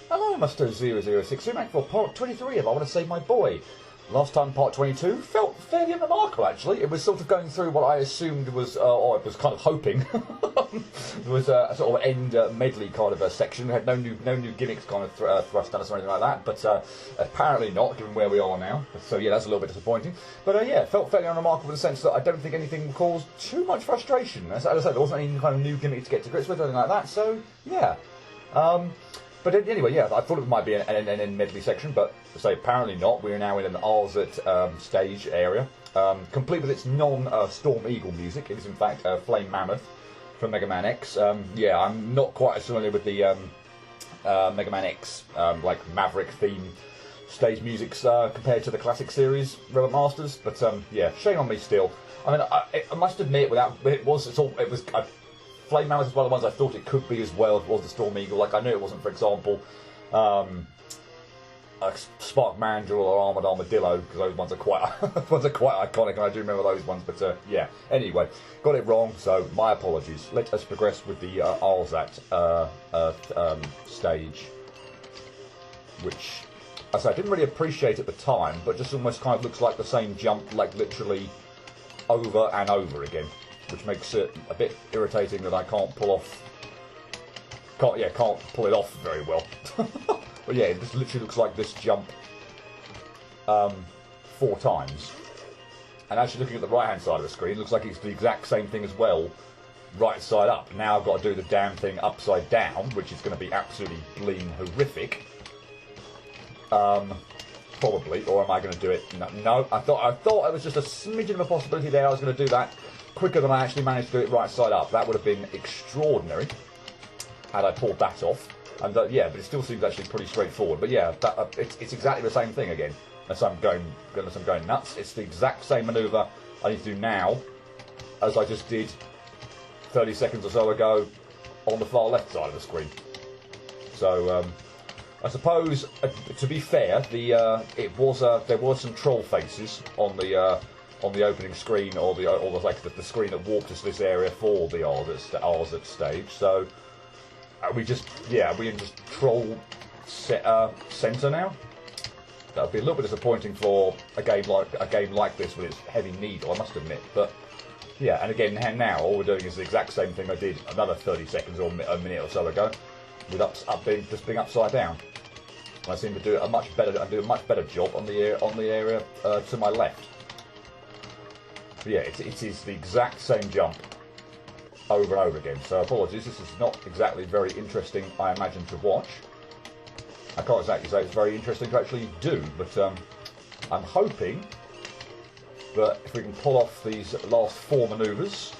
Hello, Musto006, back for part 23 of I Want to Save My Boy. Last time, part 22, felt fairly unremarkable, actually. It was sort of going through what I assumed was, or I was kind of hoping, was a sort of end medley kind of a section. It had no new gimmicks kind of thrust at us or anything like that, but apparently not, given where we are now. So yeah, that's a little bit disappointing. But yeah, it felt fairly unremarkable in the sense that I don't think anything caused too much frustration. As I said, there wasn't any kind of new gimmick to get to grips with or anything like that, so yeah. But anyway, yeah, I thought it might be an end medley section, but to say apparently not. We're now in an Arzat stage area, complete with its non-Storm Eagle music. It is in fact Flame Mammoth from Mega Man X. Yeah, I'm not quite as familiar with the Mega Man X like Maverick theme stage musics compared to the classic series Robot Masters, but yeah, shame on me still. I mean, I must admit, Flame Mammoth is one of the ones I thought it could be as well if it was the Storm Eagle. Like, I knew it wasn't, for example, Spark Mandrill or Armored Armadillo, because those ones are quite iconic, and I do remember those ones, but yeah. Anyway, got it wrong, so my apologies. Let us progress with the Arzat stage, which, as I didn't really appreciate at the time, but just almost kind of looks like the same jump, like literally over and over again, which makes it a bit irritating that I can't pull pull it off very well. But yeah, it just literally looks like this jump 4 times. And actually looking at the right hand side of the screen, it looks like it's the exact same thing as well, right side up. Now I've got to do the damn thing upside down, which is going to be absolutely bleeding horrific. Probably, or am I going to do it? No, I thought it was just a smidgen of a possibility there. I was going to do that quicker than I actually managed to do it right side up. That would have been extraordinary had I pulled that off. And yeah, but it still seems actually pretty straightforward. But yeah, it's exactly the same thing again. Unless I'm going nuts. It's the exact same manoeuvre I need to do now as I just did 30 seconds or so ago on the far left side of the screen. So I suppose, to be fair, there were some troll faces on the opening screen, or the screen that walked us to this area for the Arzat stage. So we just troll center now. That would be a little bit disappointing for a game like this with its heavy needle, I must admit. But yeah, and again now all we're doing is the exact same thing I did another 30 seconds or a minute or so ago, with just being upside down. And I seem to do a much better job on the area to my left. But yeah, it is the exact same jump over and over again. So apologies, this is not exactly very interesting, I imagine, to watch. I can't exactly say it's very interesting to actually do, but I'm hoping that if we can pull off these last 4 manoeuvres,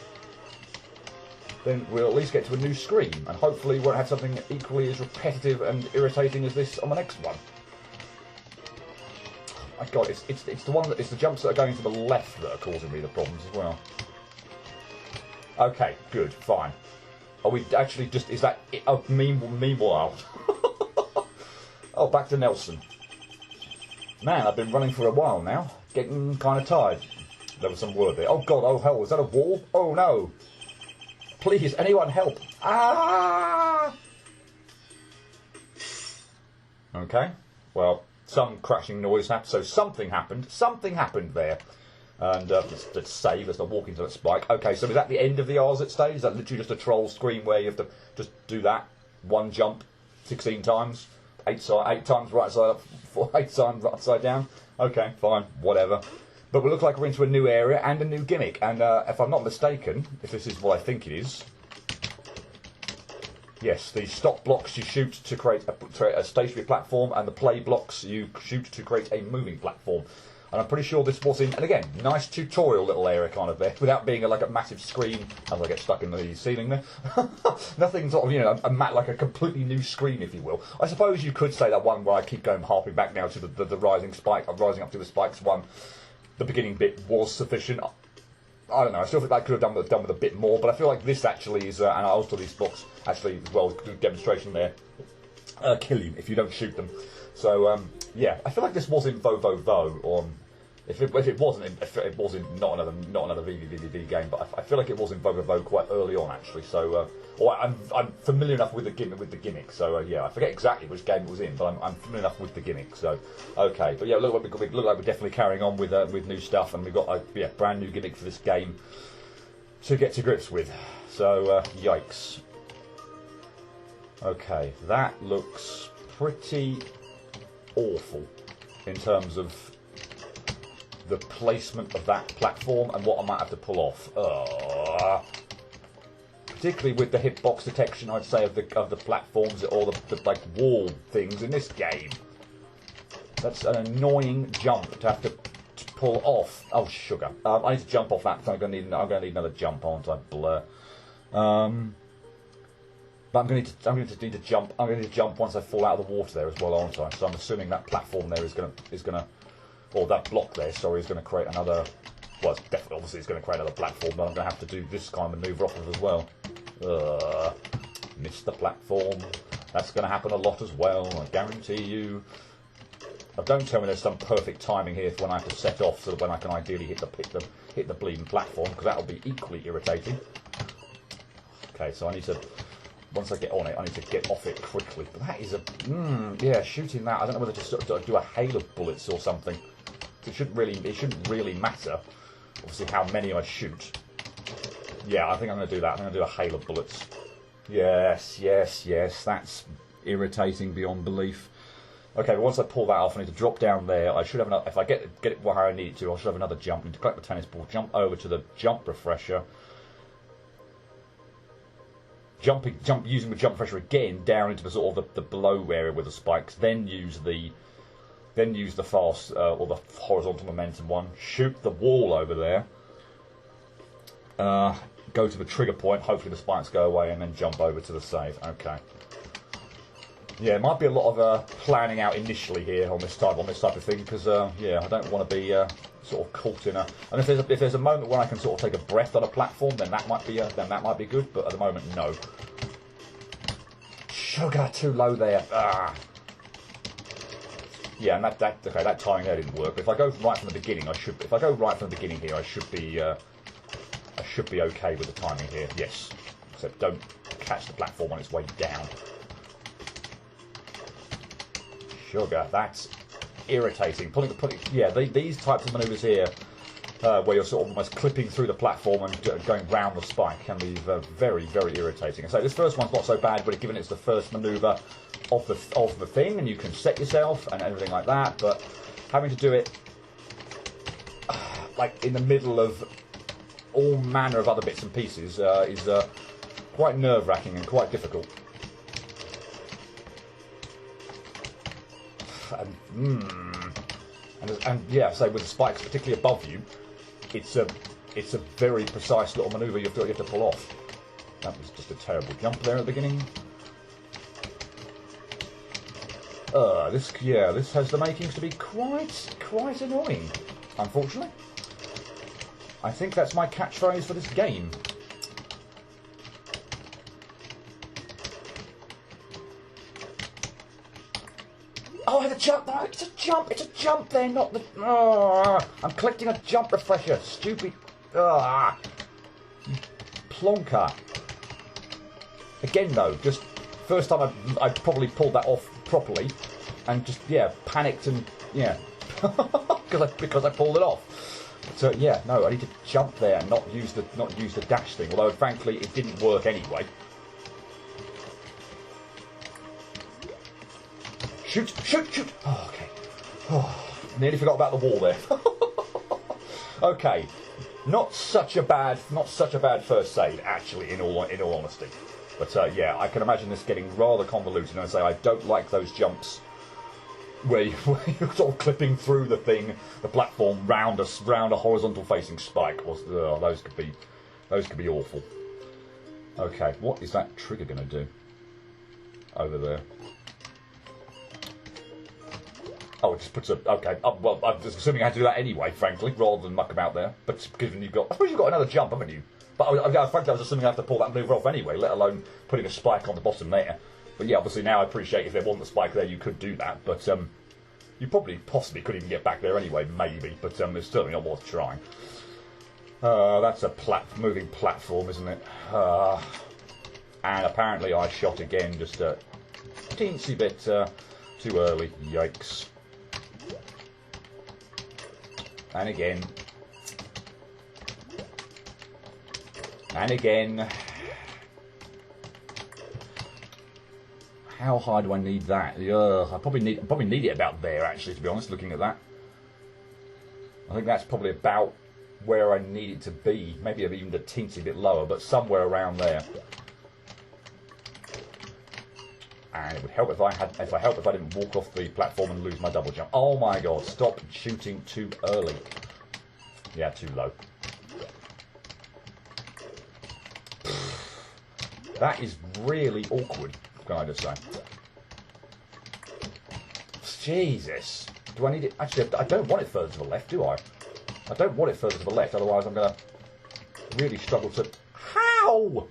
then we'll at least get to a new screen, and hopefully won't have something equally as repetitive and irritating as this on the next one. My God, it's the jumps that are going to the left that are causing me the problems as well. Okay, good, fine. Are we actually just, is that it? Oh, meanwhile. Oh, back to Nelson. Man, I've been running for a while now. Getting kind of tired. There was some word there. Oh God, oh hell, is that a wall? Oh no. Please, anyone help. Ah! Okay, well, some crashing noise happened, so something happened. Something happened there. And let's save, let's not walk into that spike. Okay, so is that the end of the Arzat stage? Is that literally just a troll screen where you have to just do that one jump 16 times? 8 times right side up, 8 times right side down? Okay, fine, whatever. But we look like we're into a new area and a new gimmick. And if I'm not mistaken, if this is what I think it is, yes, the stop blocks you shoot to create a stationary platform, and the play blocks you shoot to create a moving platform. And I'm pretty sure this was in, and again, nice tutorial little area kind of there, without being like a massive screen as I get stuck in the ceiling there. Nothing sort of, like a completely new screen, if you will. I suppose you could say that one where I keep harping back now to the rising rising up to the spikes one. The beginning bit was sufficient. I don't know, I still think that could have done with a bit more, but I feel like this actually is, and also these blocks actually, as well, do demonstration there, kill you if you don't shoot them. So, yeah, I feel like this was in Vo, or If it wasn't, if it wasn't not another VVVVV game, but I feel like it was in Vogue quite early on actually. So, or I'm familiar enough with the gimmick. So yeah, I forget exactly which game it was in, but I'm familiar enough with the gimmick. So okay, but yeah, look like we're definitely carrying on with new stuff, and we've got a brand new gimmick for this game to get to grips with. So yikes. Okay, that looks pretty awful in terms of the placement of that platform and what I might have to pull off. Particularly with the hitbox detection, I'd say, of the platforms or the like wall things in this game. That's an annoying jump to have to pull off. Oh sugar! I need to jump off that. So I'm going to need another jump, aren't I? Blur. But I'm going to need to jump. I'm going to jump once I fall out of the water there as well, aren't I? So I'm assuming that platform there is going to, or that block there, sorry, is going to create another. Well, it's definitely, obviously, it's going to create another platform, but I'm going to have to do this kind of manoeuvre off of as well. Missed the platform. That's going to happen a lot as well. I guarantee you. Don't tell me there's some perfect timing here for when I have to set off, so that when I can ideally hit the bleeding platform, because that'll be equally irritating. Okay, so I need to. Once I get on it, I need to get off it quickly. But that is yeah, shooting that. I don't know whether to sort of do a hail of bullets or something. It shouldn't really matter. Obviously, how many I shoot. Yeah, I think I'm going to do that. I'm going to do a hail of bullets. Yes. That's irritating beyond belief. Okay, but once I pull that off, I need to drop down there. I should have another. If I get it where I need to, I should have another jump. I need to collect the tennis ball, jump over to the jump refresher. Using the jump pressure again down into the sort of the below area with the spikes. Then use the fast or the horizontal momentum one. Shoot the wall over there. Go to the trigger point. Hopefully the spikes go away, and then jump over to the save. Okay. Yeah, it might be a lot of planning out initially here on this type of thing, because yeah, I don't want to be sort of caught in a. And if there's a moment when I can sort of take a breath on a platform, then that might be good. But at the moment, no. Sugar, too low there. Yeah, and that timing there didn't work. But if I go right from the beginning, If I go right from the beginning here, I should be okay with the timing here. Yes, except don't catch the platform on its way down. Sugar, that's irritating. These types of manoeuvres here, where you're sort of almost clipping through the platform and going round the spike, can be very, very irritating. So this first one's not so bad, but given it's the first manoeuvre of the thing, and you can set yourself and everything like that, but having to do it like in the middle of all manner of other bits and pieces is quite nerve-wracking and difficult. And yeah, so with the spikes particularly above you, it's a very precise little manoeuvre you have to pull off. That was just a terrible jump there at the beginning. This has the makings to be quite annoying, unfortunately. I think that's my catchphrase for this game. Oh, it's a jump! No, it's a jump! It's a jump there, not the... I'm collecting a jump refresher. Stupid... plonker. Again, though, just... First time I probably pulled that off properly. And just, yeah, panicked and... Yeah. because I pulled it off. So, yeah, no, I need to jump there and not use the dash thing. Although, frankly, it didn't work anyway. Shoot! Oh, okay. Oh, nearly forgot about the wall there. Okay, not such a bad first save, actually. In all honesty, but yeah, I can imagine this getting rather convoluted. And I say I don't like those jumps where you're sort of clipping through the platform round a horizontal facing spike. Those could be awful. Okay, what is that trigger going to do over there? Oh, it just puts a... Okay, well, I'm just assuming I had to do that anyway, frankly, rather than muck about there. But given I suppose you've got another jump, haven't you? But frankly, I was assuming I have to pull that manoeuvre off anyway, let alone putting a spike on the bottom there. But yeah, obviously now I appreciate if there wasn't a spike there, you could do that. But You possibly couldn't even get back there anyway, maybe, but it's certainly not worth trying. That's a moving platform, isn't it? And apparently I shot again just a teensy bit too early. Yikes. And again. And again. How high do I need that? I probably need it about there, actually, to be honest, looking at that. I think that's probably about where I need it to be. Maybe even a teensy bit lower, but somewhere around there. And it would help if I didn't walk off the platform and lose my double jump. Oh my god, stop shooting too early. Yeah, too low. That is really awkward, can I just say. Jesus. Do I need it? Actually, I don't want it further to the left, do I? I don't want it further to the left, otherwise I'm going to really struggle to... How?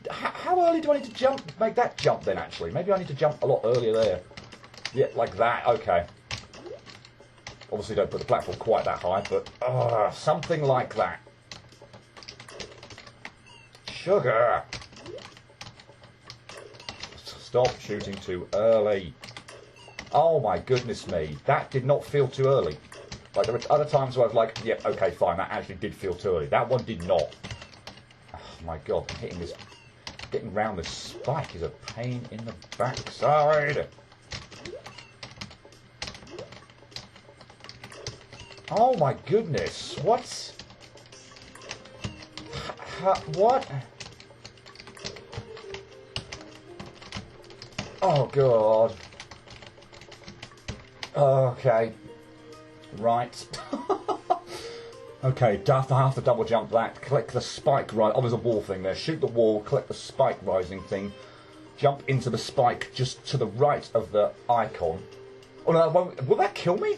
How early do I need to jump? Make that jump then, actually. Maybe I need to jump a lot earlier there. Yeah, like that. Okay. Obviously don't put the platform quite that high, but something like that. Sugar. Stop shooting too early. Oh my goodness me. That did not feel too early. Like, there were other times where I was like, yeah, okay, fine, that actually did feel too early. That one did not. Oh my god, getting round this spike is a pain in the backside. Oh my goodness, what? What? Oh god. Okay. Right. Okay, I have to double jump that. Click the spike right. Oh, there's a wall thing there. Shoot the wall, click the spike rising thing. Jump into the spike just to the right of the icon. Oh no, that won't. Will that kill me?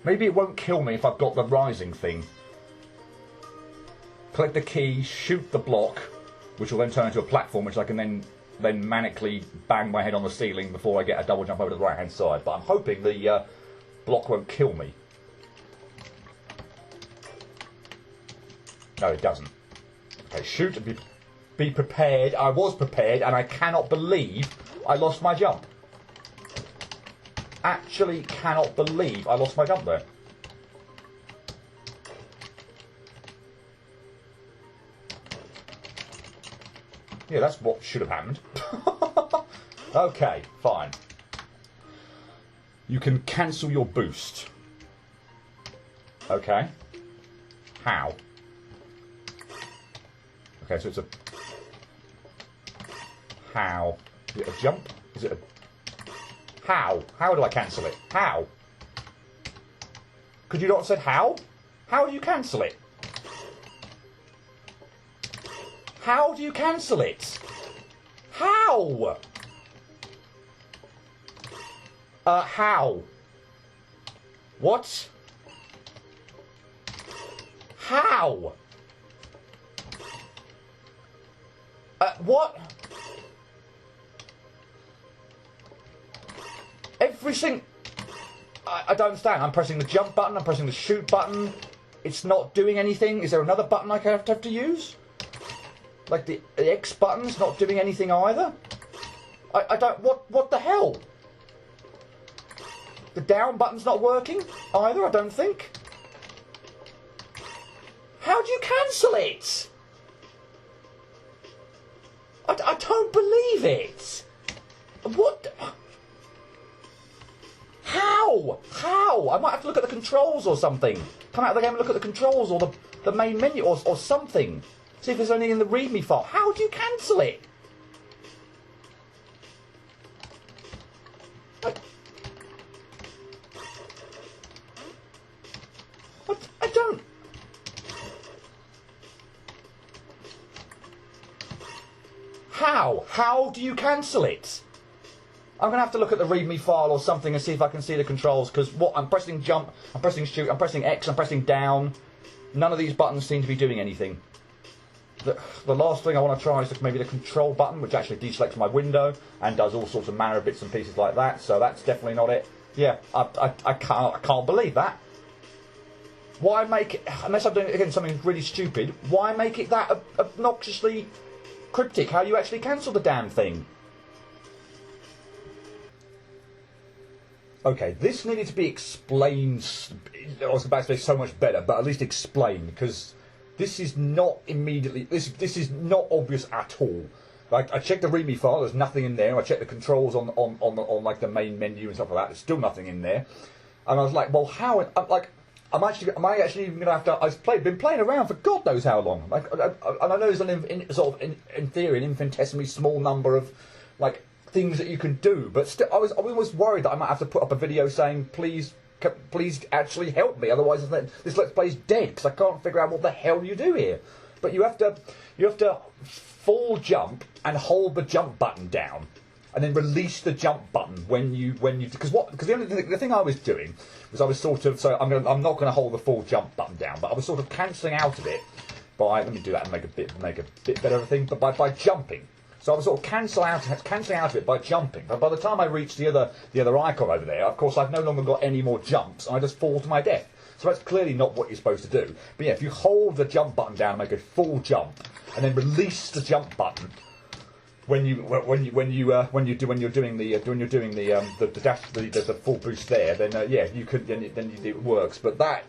Maybe it won't kill me if I've got the rising thing. Click the key, shoot the block, which will then turn into a platform, which I can then manically bang my head on the ceiling before I get a double jump over to the right hand side. But I'm hoping the block won't kill me. No, it doesn't. Okay, shoot and be prepared. I was prepared, and I cannot believe I lost my jump. Actually cannot believe I lost my jump there. Yeah, that's what should have happened. Okay, fine. You can cancel your boost. Okay. How? Okay, so it's a... How? Is it a jump? Is it a... How? How do I cancel it? How? Could you not have said how? How do you cancel it? How do you cancel it? How? How? What? How? What? Everything... I don't understand. I'm pressing the jump button, I'm pressing the shoot button. It's not doing anything. Is there another button I have to use? Like the X button's not doing anything either? I don't... What the hell? The down button's not working either, I don't think. How do you cancel it? I don't believe it. What? How? How? I might have to look at the controls or something. Come out of the game and look at the controls or the main menu or something. See if there's anything in the README file. How do you cancel it? I don't... How? How do you cancel it? I'm going to have to look at the README file or something and see if I can see the controls, because what I'm pressing jump, I'm pressing shoot, I'm pressing X, I'm pressing down. None of these buttons seem to be doing anything. The last thing I want to try is maybe the control button, which actually deselects my window and does all sorts of manner of bits and pieces like that, so that's definitely not it. Yeah, I can't believe that. Why make it, unless I'm doing again something really stupid, why make it that obnoxiously cryptic how you actually cancel the damn thing? Okay, this needed to be explained. I was about to say so much better, but at least explained, because this is not immediately. This is not obvious at all. Like, I checked the README file, there's nothing in there. I checked the controls on like the main menu and stuff like that. There's still nothing in there. And I was like, well, how? Am I actually even going to have to? I've been playing around for God knows how long. Like, and I know there's in theory, an infinitesimally small number of like things that you can do, but still, I was worried that I might have to put up a video saying, please actually help me, otherwise this Let's Play is dead because I can't figure out what the hell you do here. But you have to full jump and hold the jump button down, and then release the jump button when you because the thing I was doing was I was sort of I'm not going to hold the full jump button down, but I was sort of cancelling out of it by, let me do that and make a bit better of a thing, but by jumping. So I was sort of cancelling out of it by jumping. But by the time I reached the other icon over there, of course I've no longer got any more jumps, and I just fall to my death. So that's clearly not what you're supposed to do. But yeah, if you hold the jump button down and make a full jump, and then release the jump button when you're doing the full boost there, then yeah, you could then it works. But that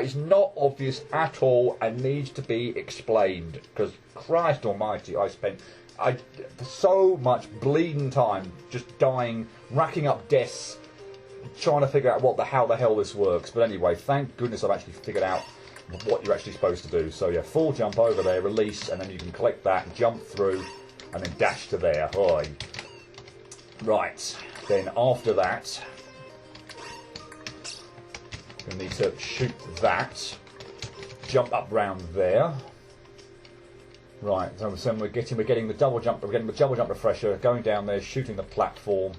is not obvious at all and needs to be explained, because Christ Almighty, I spent so much bleeding time just dying, racking up deaths, trying to figure out how the hell this works. But anyway, thank goodness I've actually figured out what you're actually supposed to do. So yeah, full jump over there, release, and then you can collect that, jump through, and then dash to there. Oi. Right, then after that, we need to shoot that, jump up round there. Right, so we're getting the double jump refresher, going down there, shooting the platform,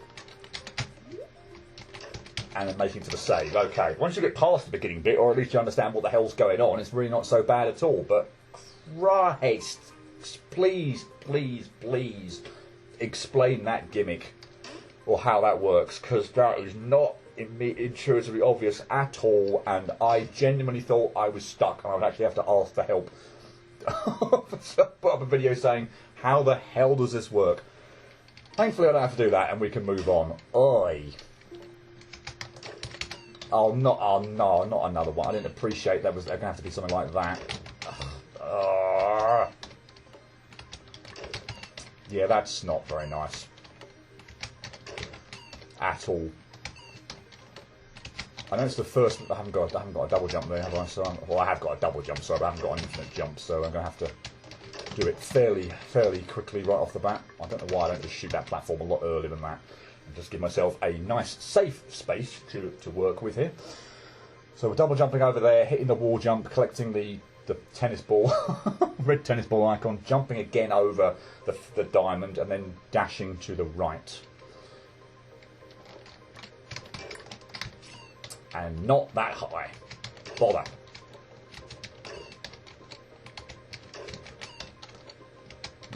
and then making to the save. Okay, once you get past the beginning bit, or at least you understand what the hell's going on, it's really not so bad at all. But Christ, please explain that gimmick or how that works, because that is not intuitively obvious at all, and I genuinely thought I was stuck and I would actually have to ask for help. Put up a video saying, how the hell does this work? Thankfully I don't have to do that and we can move on. Oi. Oh no, not another one. I didn't appreciate there was going to have to be something like that. Yeah, that's not very nice at all. I know it's the first. I haven't got a double jump there, have I? So I have got a double jump, sorry, but I haven't got an infinite jump, so I'm going to have to do it fairly quickly right off the bat. I don't know why I don't just shoot that platform a lot earlier than that, and just give myself a nice safe space to work with here. So we're double jumping over there, hitting the wall jump, collecting the tennis ball, red tennis ball icon, jumping again over the diamond, and then dashing to the right. And not that high. Bother.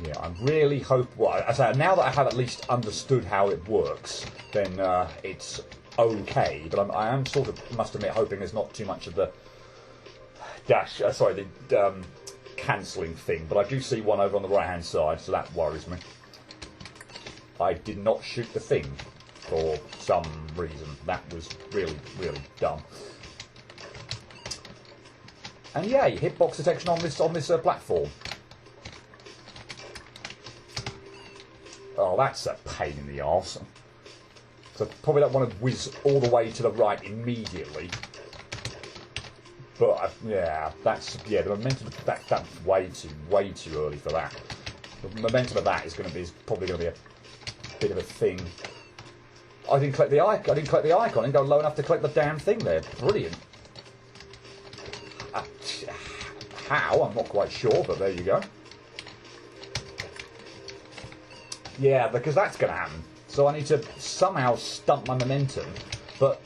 Yeah, I really hope. Well, I say now that I have at least understood how it works, then it's okay. But I am sort of, must admit, hoping there's not too much of the the cancelling thing. But I do see one over on the right-hand side, so that worries me. I did not shoot the thing for some reason. That was really dumb. And yay, hitbox detection on this platform. Oh, that's a pain in the arse. So probably don't want to whiz all the way to the right immediately. But yeah, the momentum. That's way too early for that. The momentum of that is probably going to be a bit of a thing. I didn't collect the icon. I didn't go low enough to collect the damn thing there. Brilliant. How? I'm not quite sure, but there you go. Yeah, because that's going to happen. So I need to somehow stunt my momentum, but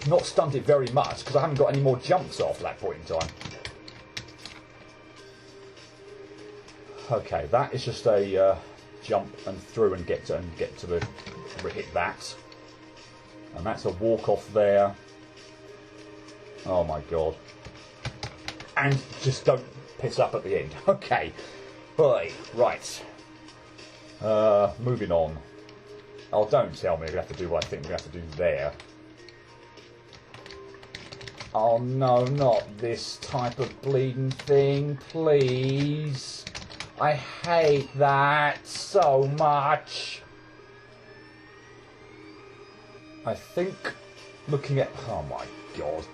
not stunt it very much, because I haven't got any more jumps after that point in time. Okay, that is just a jump and through and get to the hit that. And that's a walk off there. Oh my god. And just don't piss up at the end. Okay. Right. Moving on. Oh, don't tell me we're going to have to do what I think we're going to have to do there. Oh no, not this type of bleeding thing, please. I hate that so much. I think looking at... Oh my god.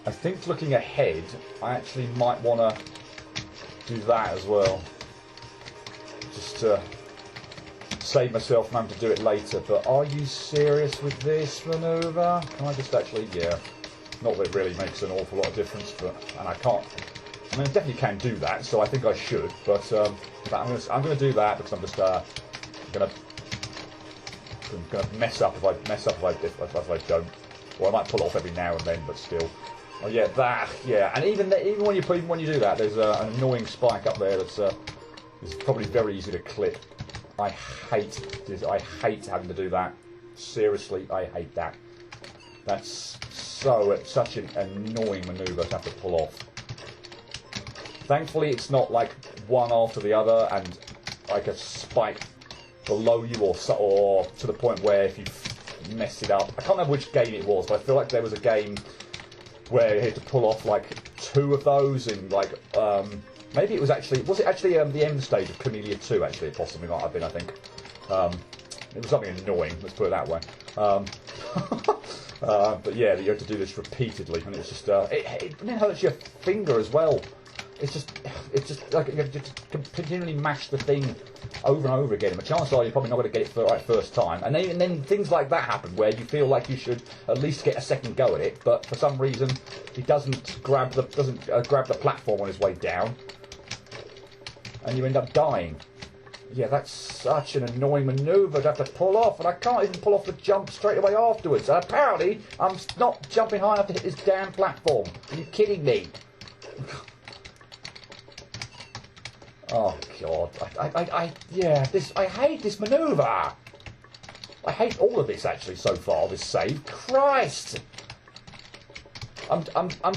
I think looking ahead, I actually might want to do that as well. Just to save myself from having to do it later. But are you serious with this manoeuvre? Can I just actually... Yeah. Not that it really makes an awful lot of difference, but... And I can't... I mean, I definitely can do that, so I think I should. But I'm going to do that because I'm just going to mess up if I don't. Or I might pull it off every now and then, but still. Oh yeah, that. Yeah, and even when you do that, there's an annoying spike up there that's is probably very easy to clip. I hate this. I hate having to do that. Seriously, I hate that. That's such an annoying manoeuvre to have to pull off. Thankfully, it's not like one after the other and like a spike below you or to the point where if you mess it up. I can't remember which game it was, but I feel like there was a game where you had to pull off like 2 of those in like maybe it was actually the end stage of Camellia 2 actually. It possibly might have been, I think. It was something annoying, let's put it that way. But yeah, you had to do this repeatedly, and it's just it hurts your finger as well. It's just like you have to continually mash the thing over and over again. But chances are you're probably not going to get it for right first time. And then things like that happen where you feel like you should at least get a second go at it, but for some reason he doesn't grab the platform on his way down, and you end up dying. Yeah, that's such an annoying manoeuvre to have to pull off, and I can't even pull off the jump straight away afterwards. And apparently I'm not jumping high enough to hit this damn platform. Are you kidding me? Oh god, I hate this manoeuvre. I hate all of this actually so far. This save, Christ. I'm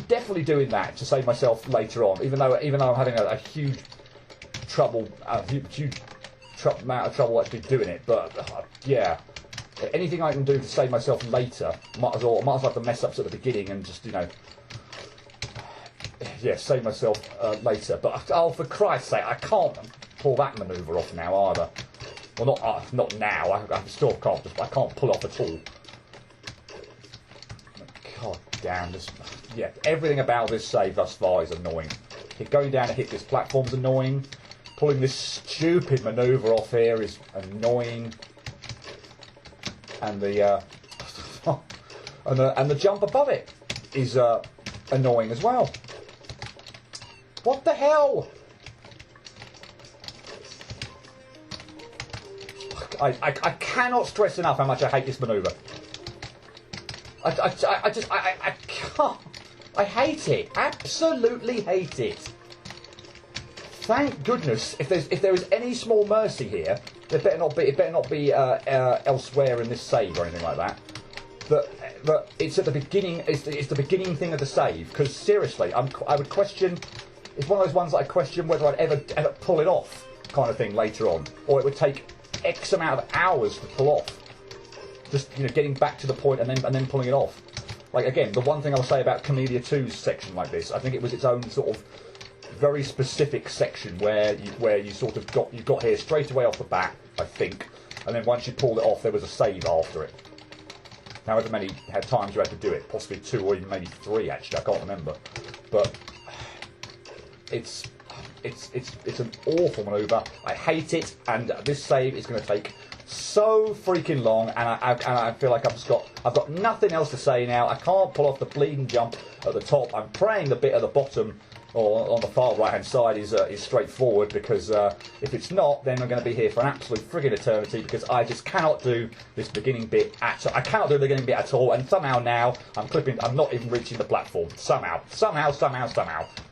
definitely doing that to save myself later on, even though I'm having a huge amount of trouble actually doing it. But yeah, anything I can do to save myself later, might as well have the mess ups at the beginning and just yeah, save myself later. But oh, for Christ's sake, I can't pull that manoeuvre off now either. Well, not now. I still can't. I can't pull off at all. God damn this! Yeah, everything about this save thus far is annoying. Going down to hit this platform's annoying. Pulling this stupid manoeuvre off here is annoying. And the and the jump above it is annoying as well. What the hell? I cannot stress enough how much I hate this manoeuvre. I can't. I hate it. Absolutely hate it. Thank goodness. If there is any small mercy here, it better not be elsewhere in this save or anything like that. But it's at the beginning. It's the beginning thing of the save. Because seriously, I would question. It's one of those ones that I question whether I'd ever pull it off, kind of thing later on, or it would take X amount of hours to pull off. Just getting back to the point and then pulling it off. Like again, the one thing I'll say about Camellia 2's section like this, I think it was its own sort of very specific section where you sort of got here straight away off the bat, I think, and then once you pulled it off, there was a save after it. However many times you had to do it, possibly 2 or even maybe 3 actually, I can't remember, but. It's an awful manoeuvre. I hate it, and this save is going to take so freaking long, and I feel like I've got nothing else to say now. I can't pull off the bleeding jump at the top. I'm praying the bit at the bottom or on the far right hand side is straightforward, because if it's not, then I'm going to be here for an absolute friggin' eternity, because I just cannot do this beginning bit I cannot do the beginning bit at all, and somehow now I'm not even reaching the platform. Somehow.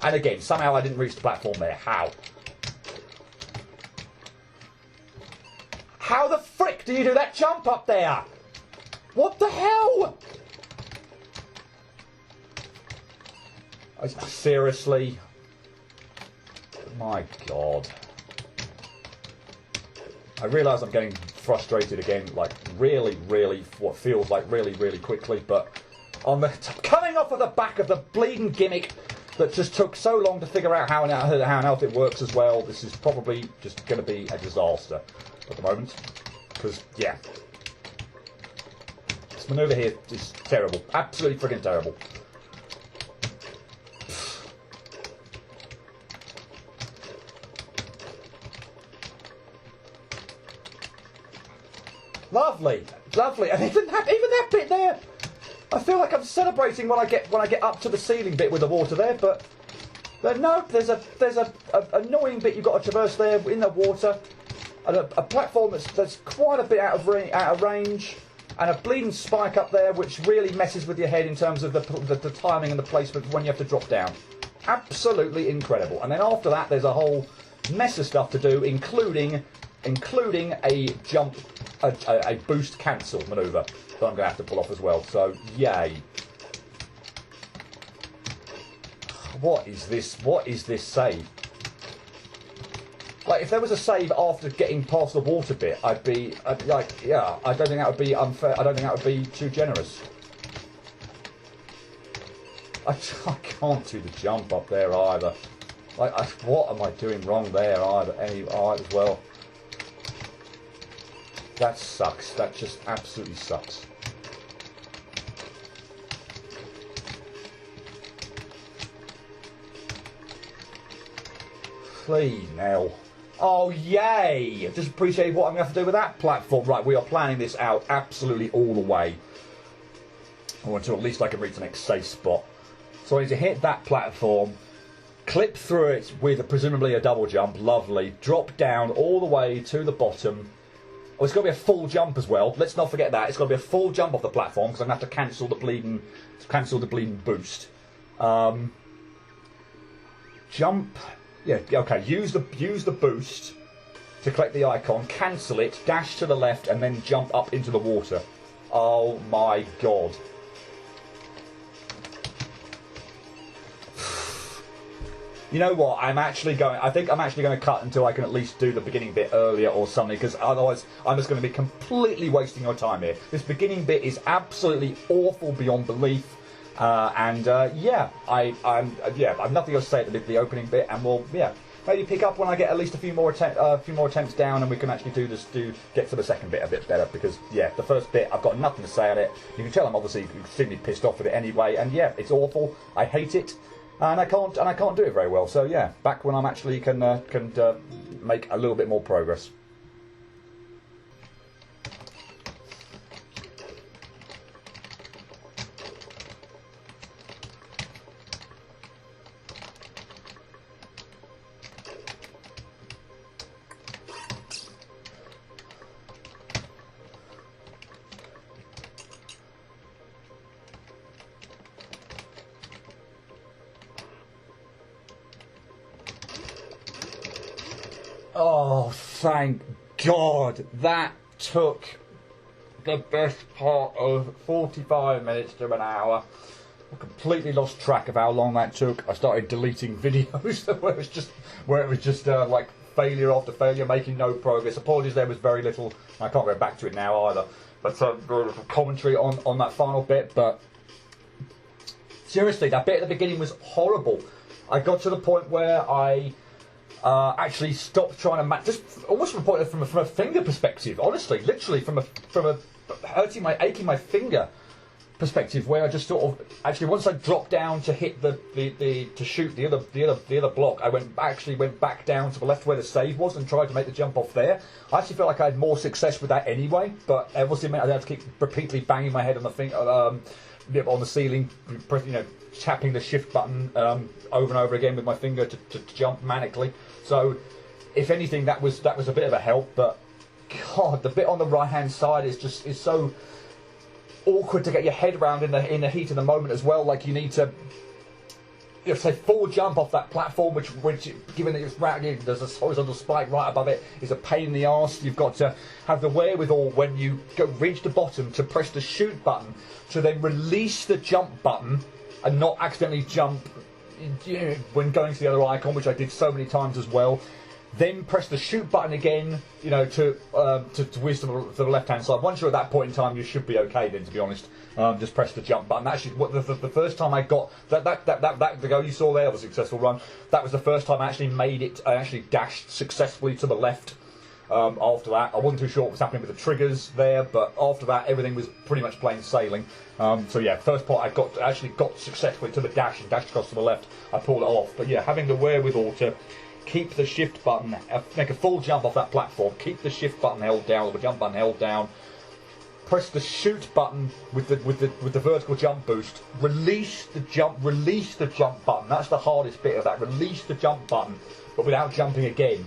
And again, somehow I didn't reach the platform there. How? How the frick do you do that jump up there? What the hell? Seriously? My God. I realise I'm getting frustrated again, like really, what feels like really quickly, but coming off of the back of the bleeding gimmick that just took so long to figure out how on earth it works as well, this is probably just going to be a disaster at the moment. Because, yeah. This manoeuvre here is terrible. Absolutely friggin' terrible. Lovely, lovely, and even that bit there. I feel like I'm celebrating when I get up to the ceiling bit with the water there, but no, there's a annoying bit you've got to traverse there in the water, and a platform that's quite a bit out of range, and a bleeding spike up there which really messes with your head in terms of the timing and the placement when you have to drop down. Absolutely incredible. And then after that, there's a whole mess of stuff to do, including a jump. A boost cancel manoeuvre that I'm going to have to pull off as well. So, yay. What is this? What is this save? Like, if there was a save after getting past the water bit, I'd be like, yeah, I don't think that would be unfair. I don't think that would be too generous. I can't do the jump up there either. Like, what am I doing wrong there either? As well. That sucks. That just absolutely sucks. Please, now. Oh, yay! Just appreciate what I'm going to have to do with that platform. Right, we are planning this out absolutely all the way. I want to at least I can reach the next safe spot. So I need to hit that platform, clip through it with presumably a double jump. Lovely. Drop down all the way to the bottom. Oh, it's got to be a full jump as well. Let's not forget that. It's got to be a full jump off the platform because I'm going to have to cancel the bleeding boost. Jump. Yeah, okay. Use the boost to collect the icon. Cancel it. Dash to the left and then jump up into the water. Oh my God. You know what? I think I'm actually going to cut until I can at least do the beginning bit earlier or something, because otherwise I'm just going to be completely wasting your time here. This beginning bit is absolutely awful beyond belief, yeah, I've nothing else to say at the opening bit, and we'll maybe pick up when I get at least a few more attempts down, and we can actually get to the second bit a bit better, because the first bit I've got nothing to say on it. You can tell I'm obviously extremely pissed off with it anyway, and it's awful. I hate it. And I can't do it very well. So back when I'm actually can make a little bit more progress. Oh, thank God. That took the best part of 45 minutes to an hour. I completely lost track of how long that took. I started deleting videos where it was just like failure after failure, making no progress. Apologies, there was very little. I can't go back to it now either. But very little commentary on that final bit. But seriously, that bit at the beginning was horrible. I got to the point where I actually stopped trying to match, just almost from a finger perspective. Honestly, literally from a aching my finger perspective, where I just sort of actually once I dropped down to hit to shoot the other block, I went back down to the left where the save was and tried to make the jump off there. I actually felt like I had more success with that anyway, but obviously meant I had to keep repeatedly banging my head on the ceiling, tapping the shift button over and over again with my finger to jump manically. So, if anything, that was a bit of a help. But God, the bit on the right hand side is so awkward to get your head around in the heat of the moment as well. Like you need to you know, say full jump off that platform, which given that it's there's a horizontal spike right above it, is a pain in the arse. You've got to have the wherewithal when you reach the bottom to press the shoot button to then release the jump button and not accidentally jump when going to the other icon, which I did so many times as well. Then press the shoot button again, you know, to whiz to the left-hand side. Once you're at that point in time, you should be okay then, to be honest. Just press the jump button. Actually, the first time I got the go you saw there was a successful run. That was the first time I actually made it. I actually dashed successfully to the left. After that, I wasn't too sure what was happening with the triggers there, but after that, everything was pretty much plain sailing. So yeah, first part I actually got successfully to the dash and dashed across to the left. I pulled it off, but yeah, having the wherewithal to keep the shift button, make a full jump off that platform, keep the shift button held down, or the jump button held down, press the shoot button with the vertical jump boost, release the jump button. That's the hardest bit of that. Release the jump button, but without jumping again,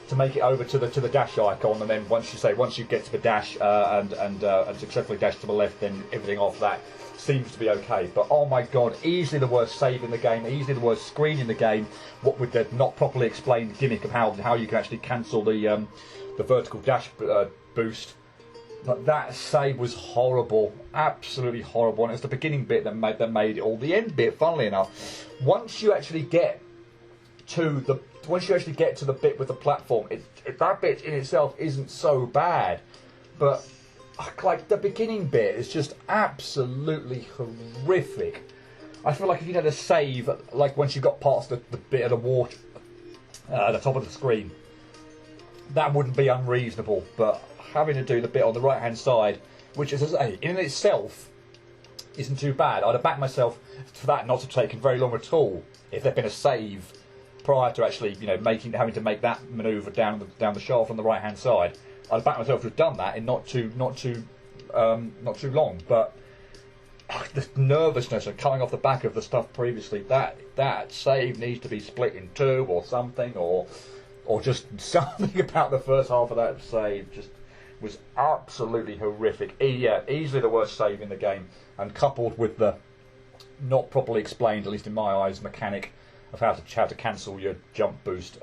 to make it over to the dash icon. And then once you get to the dash and successfully dash to the left, then everything off that seems to be okay. But oh my god, easily the worst save in the game, easily the worst screen in the game. What with the not properly explained gimmick of how you can actually cancel the vertical dash boost. But that save was horrible, absolutely horrible. And it's the beginning bit that made it all. The end bit, funnily enough, once you actually get to the bit with the platform, that bit in itself isn't so bad, but like the beginning bit is just absolutely horrific. I feel like if you had a save, like once you got past the bit of the water at the top of the screen, that wouldn't be unreasonable. But having to do the bit on the right hand side, which is, as I say, in itself isn't too bad. I'd have backed myself for that not to have taken very long at all if there'd been a save prior to actually, you know, having to make that manoeuvre down the shaft on the right hand side. I'd back myself to have done that in not too long. But the nervousness of coming off the back of the stuff previously, that save needs to be split in two or something, or just something about the first half of that save just was absolutely horrific. Yeah, easily the worst save in the game, and coupled with the not properly explained, at least in my eyes, mechanic of how to cancel your jump boost,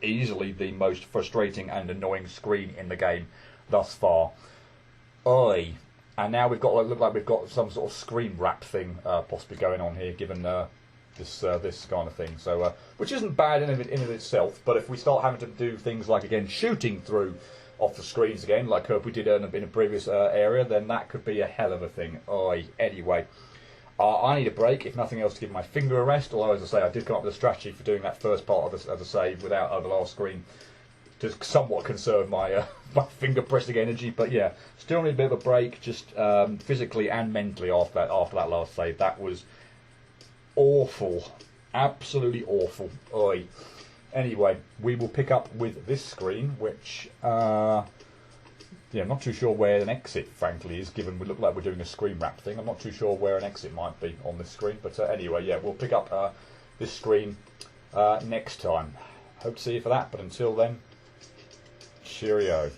easily the most frustrating and annoying screen in the game thus far. Oi. And now look like we've got some sort of screen wrap thing possibly going on here, given this kind of thing. So which isn't bad in and of itself, but if we start having to do things like again shooting through off the screens again, like we did in a previous area, then that could be a hell of a thing. Oi. Anyway. I need a break, if nothing else, to give my finger a rest, although, as I say, I did come up with a strategy for doing that first part of the save without the last screen to somewhat conserve my my finger pressing energy. But yeah, still need a bit of a break, just physically and mentally after that last save. That was awful. Absolutely awful. Oi. Anyway, we will pick up with this screen, which... yeah, I'm not too sure where an exit, frankly, is, given we look like we're doing a screen wrap thing. I'm not too sure where an exit might be on this screen. But anyway, yeah, we'll pick up this screen next time. Hope to see you for that, but until then, cheerio.